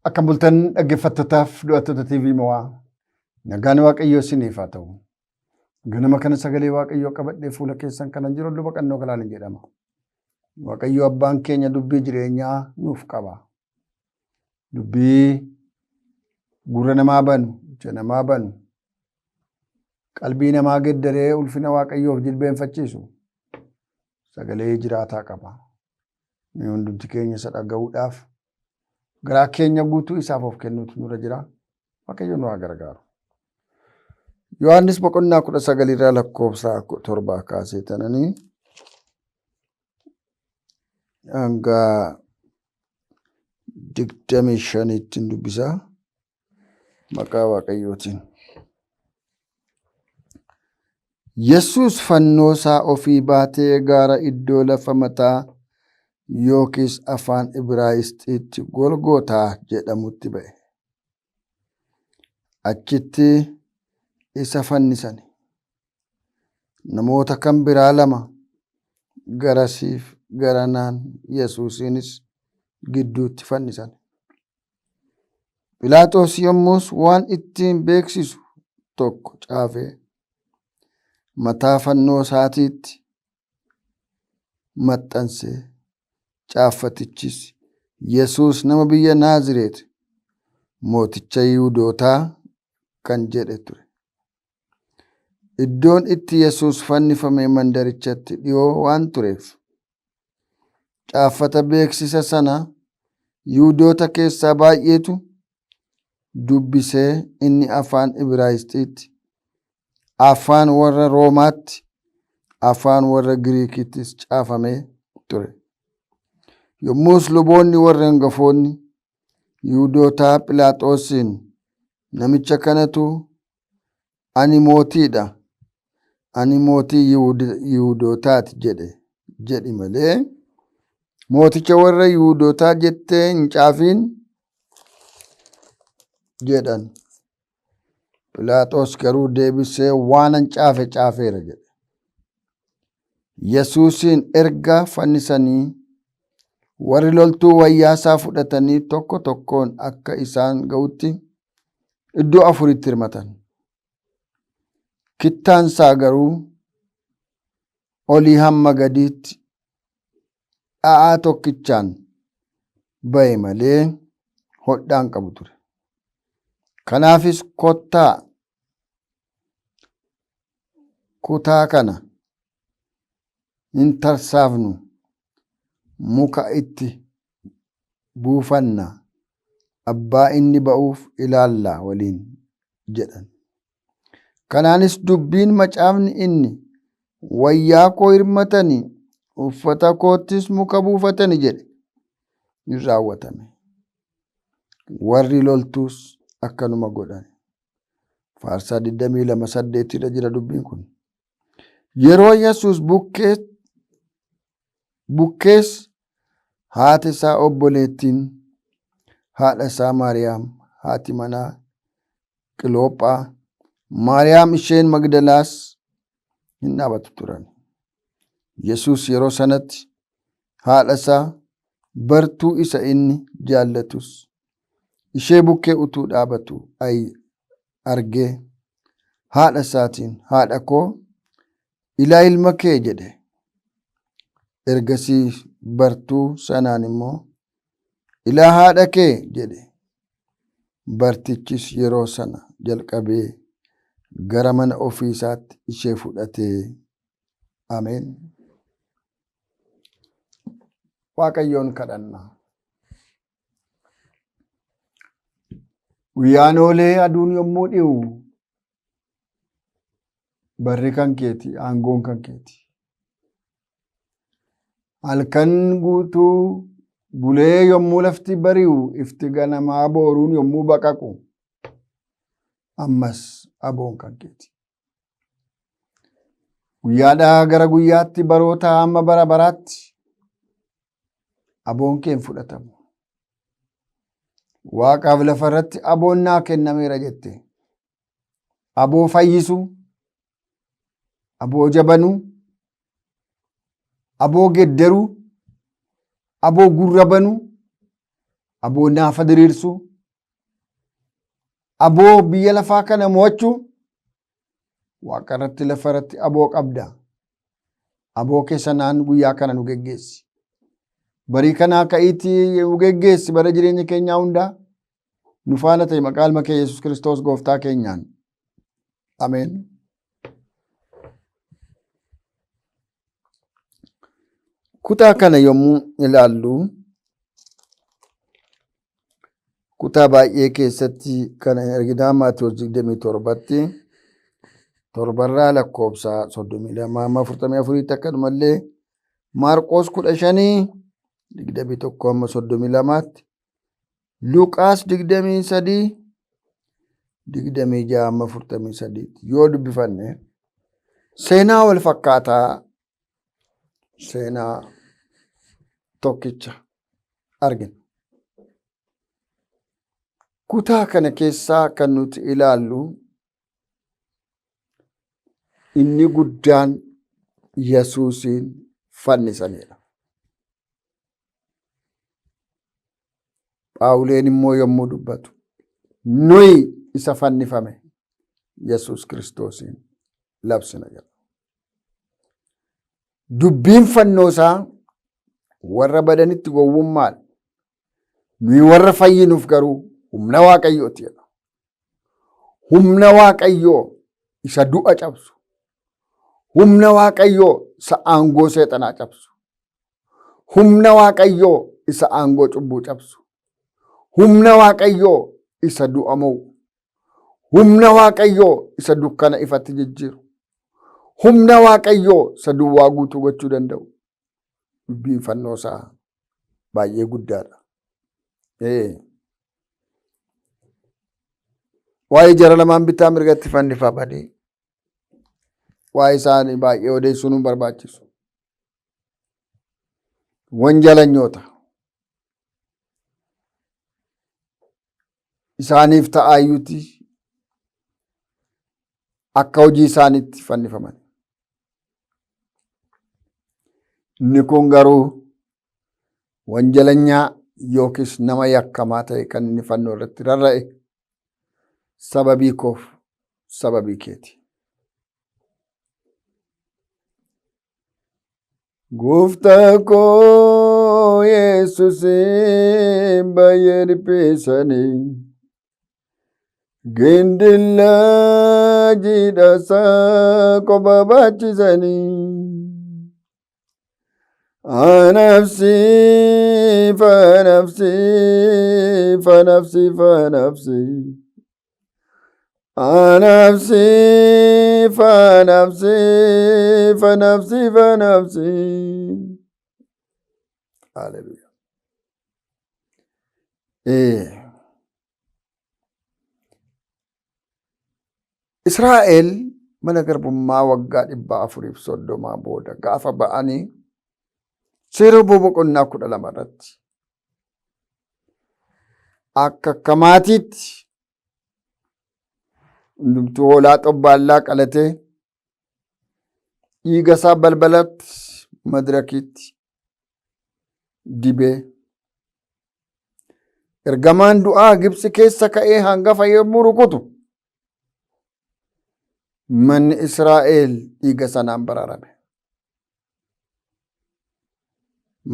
Akka bultan dhaggeeffattootaaf du'attoota TV Mo'aa nagaan Waaqayyoo isiniif haa ta'u. Ganama kana sagalee Waaqayyoo qabadhee fuula keessan kanan jiru luba Qannoo Galaanaa jedhama. Waaqayyo abbaan keenya dubbii jireenyaa nuuf qaba. Dubbii gurra namaa banu, ija namaa banu, qalbii namaa geddaree ulfina Waaqayyoof jilbeenfachiisu sagalee jiraataa qaba. Nuyi hundumti keenya isa dhaga'uudhaaf garaa keenya guutuu isaaf of kennuutu nurra jira. Waaqayyo nu haa gargaaru. Yohaannis boqonnaa 19 irraa lakkoofsa 7 kaasee tananii hanga 25 dubbisa. Maqaa Waaqayyootiin. Yesuus fannoo isaa ofii baatee gaara iddoo lafa mataa yookiis afaan Ibraayisxiitti Golgootaa jedhamutti ba'e. Achitti isa fannisan. Namoota kan biraa 2 garasiif garanaan Yesuusiinis gidduutti fannisan. Philaaxoos yommus waan ittiin beeksisu tokko caafee mataa fannoo isaatiitti maxxansee caaffatichis Yesuus nama biyya Naazreet mooticha Yihuudootaa kan jedhe ture. Iddoon itti Yesuus fannifame mandarichatti dhiyoo waan tureef caaffata beeksisa sana Yihuudoota keessaa baay'eetu dubbisee inni afaan Ibraayisxiitti, afaan warra Roomaatti, afaan warra Giriikittis caafamee ture. Yommus luboonni warra hangafoonni Yihuudootaa Philaaxoosiin namicha kanatu ani mootiidha, ani mootii Yihuudootaati jedhi malee mooticha warra Yihuudootaa jettee hin caafiin jedhan. Philaaxoos garuu deebisee waanan caafe caafeera jedhe. Yesuusin erga fannisanii warri loltuu wayyaasaa fudhatanii tokko tokkoon akka isaan ga'utti iddoo 4tti hirmatan. Kittaansaa garuu olii hamma gadiitti dha'aa tokkichaan ba'e malee hodhaan qabu ture. Kanaafis kutaa kana hin tarsaafnu, muka itti buufanna, abbaa inni ba'uuf ilaallaa waliin jedhan. Kanaanis dubbiin macaafni inni wayyaa koo hirmatanii uffata koottis muka buufatani jedhe ni raawwatame. Warri loltuus akkanuma godhan. Faarsaa 22:8 irra jira dubbiin kun. Yeroo Yesuus bukkees haati isaa obboleettiin haadha isaa Maariyaam, haati manaa Qiloophaa, Maariyaam isheen Magdalaas hin dhaabatu turan. Yesuus yeroo sanatti haadha isaa bartuu isa inni jaallatus ishee bukkee utuu dhaabatu argee haadha isaatiin, haadha koo, ilaa ilma kee jedhe. Ergasii bartuu sanaan immoo ilaa haadha kee jedhe. Bartichis yeroo sana jalqabee gara mana ofii isaatti ishee fudhatee. Ameen. Waaqayyoon kadhanna. Guyyaan oolee aduun yommuu dhi'u barri kan keeti, aangoon kan keeti. Halkan guutuu bulee yommuu lafti bari'u, ifti ganamaa booruun yommuu baqaqu ammas aboon kan keeti. Guyyaadhaa gara guyyaatti, baroota hamma bara baraatti aboon kee hin fudhatamu. Waaqaaf lafa irratti aboon naa kennameera jette. Aboo fayyisu, aboo jabanu, aboo geddaru, aboo gurra banu, aboo naafa diriirsu, aboo biyya lafaa kana mo'achuu waaqa irratti lafa irratti aboo qabda. Aboo keessa naan guyyaa kana nu geggeessi. Barii kanaa ka'iitii nu geggeessi bara jireenya keenyaa hundaa. Nu faana ta'e maqaa ilma kee Yesuus Kiristoos gooftaa keenyaan. Ameen. Kutaa kana yommuu ilaallu kutaa baay'ee keessatti kan arginaa Maatewos 27tti torbarraa lakkoofsa 32-44 akkanumallee Maarqos 15:21-32tti Luqaas 23:26-43 yoo dubbifanne seenaa wal fakkaataa seenaa tokkicha argina. Kutaa kana keessaa kan nuti ilaallu inni guddaan Yesuusin fannisanidha. Phaawuleen immoo yommuu dubbatu nuyi isa fannifame Yesuus Kiristoosin labsina jedha. Dubbiin fannoo isaa warra badanitti gowwummaadha. Nuyi warra fayyinuuf garuu humna Waaqayyooti jedha. Humna Waaqayyoo isa du'a cabsu. Humna Waaqayyoo isa aangoo seexanaa cabsu. Humna Waaqayyoo isa aangoo cubbuu cabsu. Humna Waaqayyoo isa du'a mo'u. Humna Waaqayyoo isa dukkana ifatti jijjiiru. Humna Waaqayyoo isa duwwaa guutuu gochuu danda'u. Dubbiin fannoo isaa baay'ee guddaadha. Waa'ee jara lamaan bitaa mirgatti fannifamanii waa'ee isaanii baay'ee odeessuun hin barbaachisu. Wanjalanyoota isaaniif ta'aayyuuti akka hojii isaaniitti fannifaman. Inni kun garuu wanjalanyaa yookiis nama yakkamaa ta'e kan inni fannoo irratti rarra'e sababii koof sababii keeti. Gooftaa koo Yesuusin baay'ee dhiphisanii gindillaa jiidhasaa kophaa baachisanii anafsi fanafsi fanafsi fanafsi anafsi fanafsi fanafsi fanafsi. Hallelujah. Israa'el mana garbummaa waggaa 430 booda gaafa ba'anii seera boqonnaa 12 irratti akka maatiitti hundumtuu hoolaa xobbaallaa qalatee dhiiga isaa balbalatti madirakiitti dibee ergamaan du'aa Gibxi keessa ka'ee hangafa yommuu rukutu manni Israa'el dhiiga sanaan baraarame.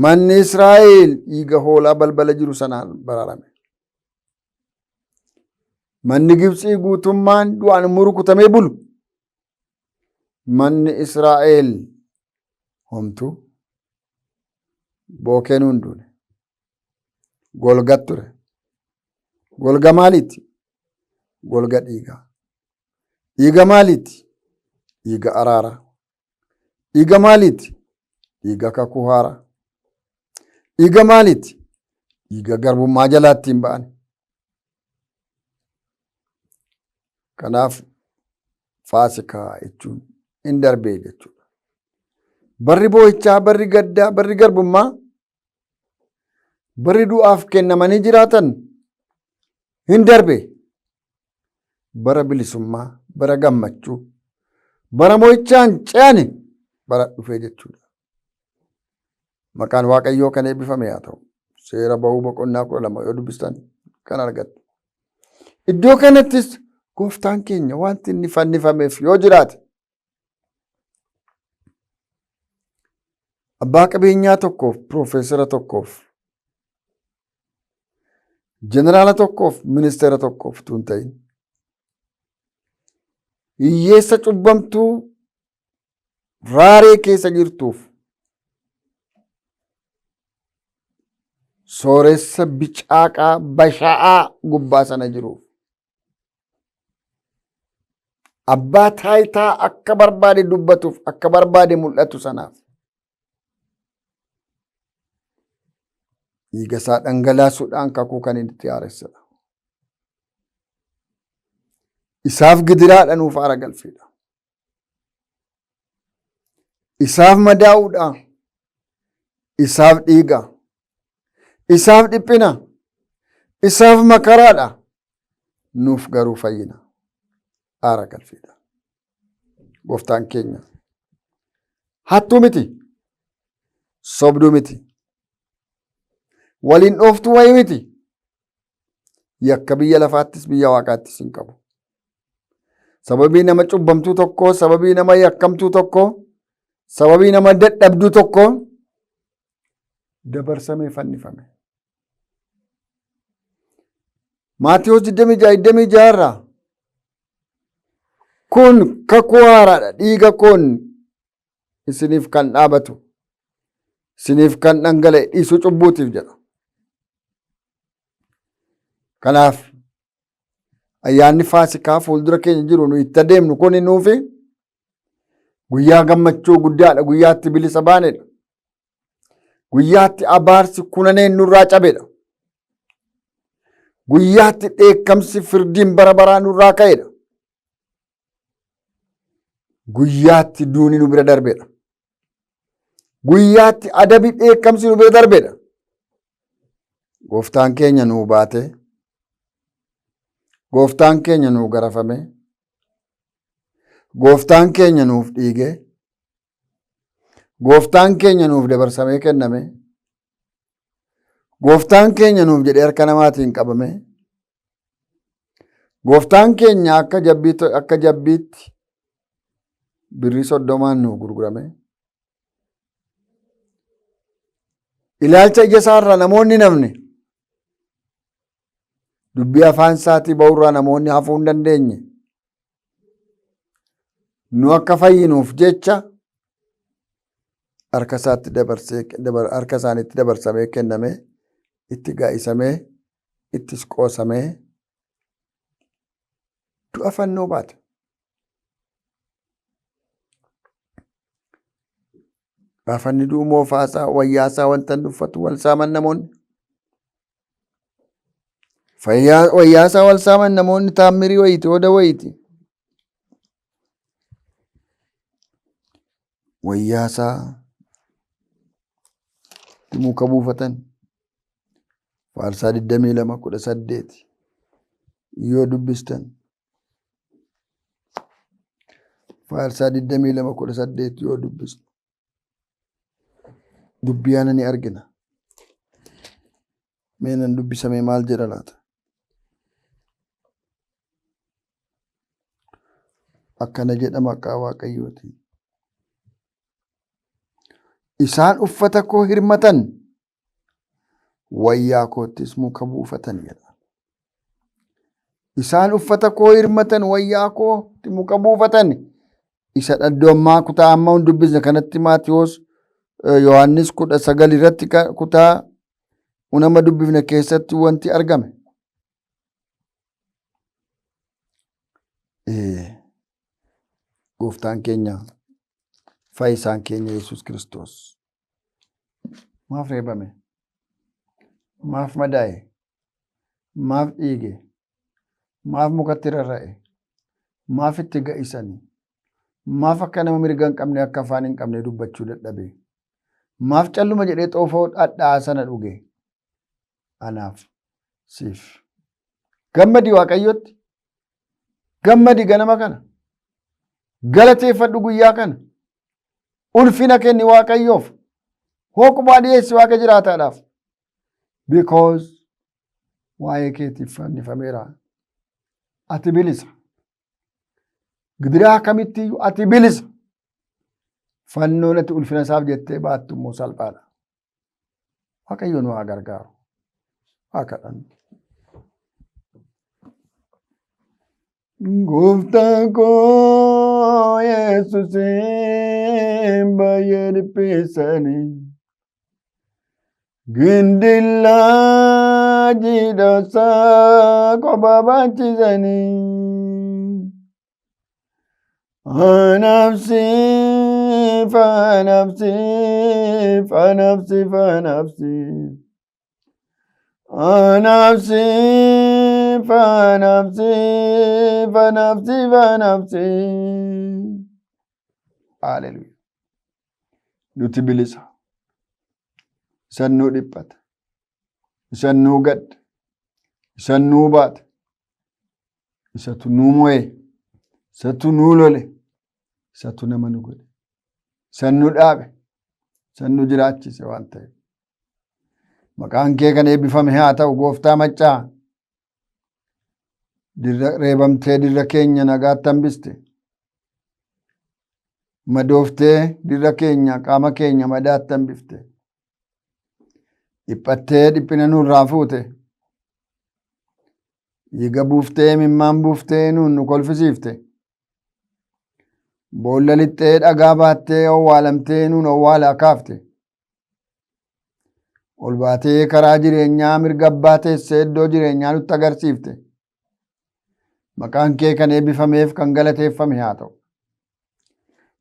Manni Israa'el dhiiga hoolaa balbala jiru sanaan baraarame. Manni Gibxii guutummaan du'aan rukutamee bulu. Manni Israa'el homtuu bookeen hunduune golgat ture. Golga maaliiti? Golga dhiigaa. Dhiiga maaliiti? Dhiiga araara. Dhiiga maaliiti? Dhiiga kakuu haaraa. Dhiiga maaliiti? Dhiiga garbummaa jalaatti hin ba'an. Kanaaf Faasikaa jechuun hin darbee jechuudha. Barri boo'ichaa, barri gaddaa, barri garbummaa, barri du'aaf kennamanii jiraatan hin darbee. Bara bilisummaa, bara gammachuu, bara moo'ichaan ce'ane bara dhufee jechuudha. Maqaan Waaqayyoo kan eebbifame haa ta'u. Seera Ba'uu boqonnaa 12 yoo dubbistan kan argattu. Iddoo kanattis gooftaan keenya wanti inni fannifameef yoo jiraate abbaa qabeenyaa tokkoof, piroofeesara tokkoof, jeneraala tokkoof, ministeera tokkoof utuu hin ta'in hiyyeessa cubbamtuu raaree keessa jirtuuf sooressa bicaaqaa bashaa'aa gubbaa sana jiruuf abbaa taayitaa akka barbaade dubbatuuf akka barbaade mul'atu sanaaf dhiiga isaa dhangalaasuudhaan kakuu kan inni itti haaressadha. Isaaf gidiraadha nuuf aara galfeedha. Isaaf madaa'uudha. Isaaf dhiiga. Isaaf dhiphina. Isaaf makaraadha. Nuuf garuu fayyina. Aara galfeedha. Gooftaan keenya hattuu miti. Sobduu miti. Waliin dhooftuu wayii miti. Yakka biyya lafaattis biyya waaqaattis hin qabu. Sababii nama cubbamtuu tokkoo, sababii nama yakkamtuu tokkoo, sababii nama dadhabduu tokkoo dabarsamee fannifame. Maatiyos 26 irraa kun kakuu haaraadha. Dhiiga koon isiniif kan dhaabatu, isiniif kan dhangala'e dhiisuu cubbuutiif jedha. Kanaaf ayyaanni Faasikaa fuuldura keenya jiru nu itti adeemnu kun nuufi guyyaa gammachuu guddaadha. Guyyaatti bilisa baanedha. Guyyaatti abaarsi kunaneen nurraa cabedha. Guyyaatti dheekkamsi firdiin bara baraa nurraa ka'edha. Guyyaatti duuni nu bira darbedha. Guyyaatti adabi dheekkamsi nu bira darbedha. Gooftaan keenya nuu baate. Gooftaan keenya nuu garafame. Gooftaan keenya nuuf dhiige. Gooftaan keenya nuuf dabarsamee kenname. Gooftaan keenya nuuf jedhee harka namaatiin qabame. Gooftaan keenya akka jabbiitti birrii 30 nuuf gurgurame. Ilaalcha ija isaarraa namoonni namne dubbii afaan isaatii ba'urraa namoonni hafuu hin dandeenye nu akka fayyinuuf jecha harka isaaniitti dabarsamee kenname, itti gaa'isamee, ittis qoosamee du'a fannoo baate. Gaafanni du'u moofaasaa wayyaasaa wanta hin uffatu wal saaman namoonni. Wayyaasaa wal saaman namoonni taammirii wayiti oda wayiti. Wayyaasaa muka buufatan Faarsaa 22:18 yoo dubbistan Faarsaa 22:18 yoo dubbistan dubbii ana ni argina. Meenan dubbisame maal jedha laata? Akkana jedha maqaa Waaqayyooti. Isaan uffata koo hirmatan, wayyaa koottis muka buufatan jedha. Isaan uffata koo hirmatan, wayyaa kootti muka buufatan. Isa dhaddoommaa kutaa amma hun dubbisne kanatti Maatiyos Yohaannis 19 irratti kutaa unama dubbifne keessatti wanti argame. Gooftaan keenya fayyisaan keenya Yesuus Kiristoos maaf reebame? Maaf madaa'e? Maaf dhiige? Maaf mukatti rarra'e? Maaf itti ga'isanii? Maaf akka nama mirga hin qabne akka afaan hin qabne dubbachuu dadhabe? Maaf calluma jedhee xoofoo dhadhaa sana dhuge? Anaaf siif gammadi Waaqayyotti, gammadi ganama kana, galateeffadhu guyyaa kana, ulfina kenni Waaqayyoof, hooqubaa dhiyeessi Waaqa jiraataadhaaf. Because waa'ee keetiif fannifameera, ati bilisa. Gidiraa kamittiyyuu ati bilisa. Fannoon ati ulfina isaaf jettee baattu immoo salphaadha. Waaqayyo nu haa gargaaru. Haa kadhannu. Gooftaan koo Yesuusiin baay'ee dhiphisanii gindillaa jiidhasaa kophaa baachisanii anabsiif anabsiif anabsiif anabsiif anabsiif anabsiif anabsiif anabsiif. Hallelujah. Nuti bilisa. Isan nuu dhiphata. Isan nuu gadda. Isan nuu baata. Isatu nuu mo'e. Isatu nuu lole. Isatu nama nu godhe. Isan nu dhaabe. Isan nu jiraachise waan ta'eef. Maqaan kee kan eebbifame haa ta'u gooftaa maccaa. Reebamtee dirra keenya nagaatti hambiste. Madooftee dirra keenya qaama keenya madaatti hambifte. Dhiphattee dhiphina nurraa fuute. Dhiiga buuftee imimmaan buuftee nuun nu kolfisiifte. Boolla lixxee dhagaa baattee owwaalamtee nuun owwaalaa kaafte. Ol baatee karaa jireenyaa mirga abbaa teessee iddoo jireenyaa nutti agarsiifte. Maqaan kee kan eebbifameef kan galateeffame haa ta'u.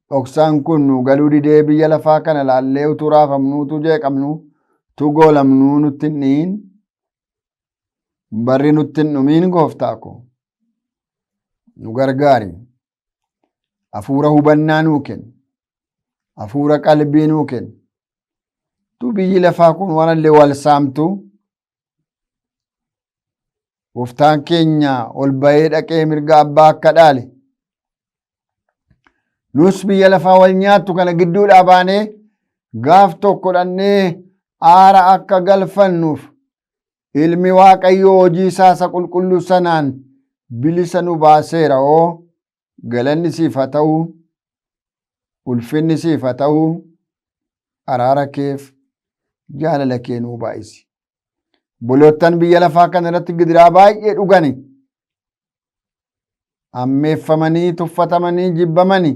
Dhoksaan kun nu galuu didee biyya lafaa kana laallee utuu raafamnuu utuu jeeqamnuu utuu goolamnuu nutti hin dhiin. Barri nutti hin dhumiin gooftaa ko. Nu gargaari. Hafuura hubannaa nuu kenni. Hafuura qalbii nuu kenni. Tu biyyi lafaa kun waan illee wal saamtu. Gooftaan keenya ol ba'ee dhaqee mirga abbaa akka dhaale. Nus biyya lafaa wal nyaattu kana gidduudhaa baanee gaaf tokko dhannee aara akka galfannuuf ilmi Waaqayyoo hojii isaa isa qulqulluu sanaan bilisa nu baaseera oo galanni siif haa ta'u ulfinni siif haa ta'u araara keef jaalala kee nuu baay'isi. Bolottan biyya lafaa kana irratti gidiraa baay'ee dhugani. Ammeeffamanii, tuffatamanii, jibbamanii,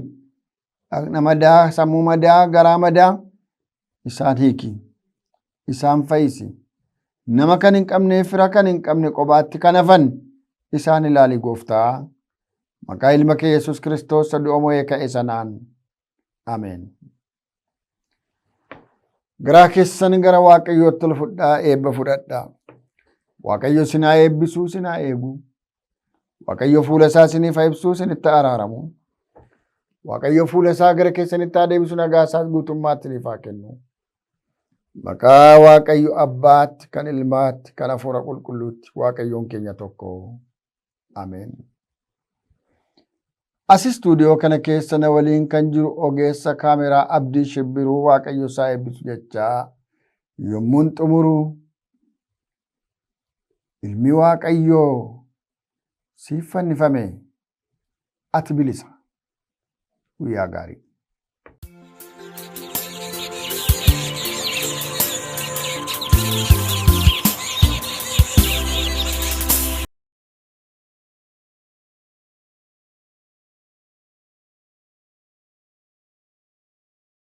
dhaqna madaa, sammuu madaa, garaa madaa isaan hiiki. Isaan fayyisi. Nama kan hin qabne, fira kan hin qabne qobaatti kan hafan isaan ilaali gooftaa. Maqaa ilma kee Yesuus Kiristoos du'a mo'ee ka'e sanaan. Ameen. Garaa keessan gara Waaqayyootti ol fudhaa eebba fudhadhaa. Waaqayyo sinaa eebbisuu sinaa eegu. Waaqayyo fuula isaa siniif ibsuu sinitti araaramu. Waaqayyo fuula isaa gara keessanitti haa deebisu nagaa isaas guutummaatti siniif haa kennu. Maqaa Waaqayyo Abbaatti kan Ilmaatti kan Hafuura Qulqulluutti Waaqayyoon keenya tokko. Ameen. As istuudiyoo kana keessa na waliin kan jiru ogeessa kaameraa Abdii Shibbiruu Waaqayyo isaa eebbisu jechaa yommuun xumuru ilmi Waaqayyoo siif fannifame ati bilisa. Guyyaa gaarii.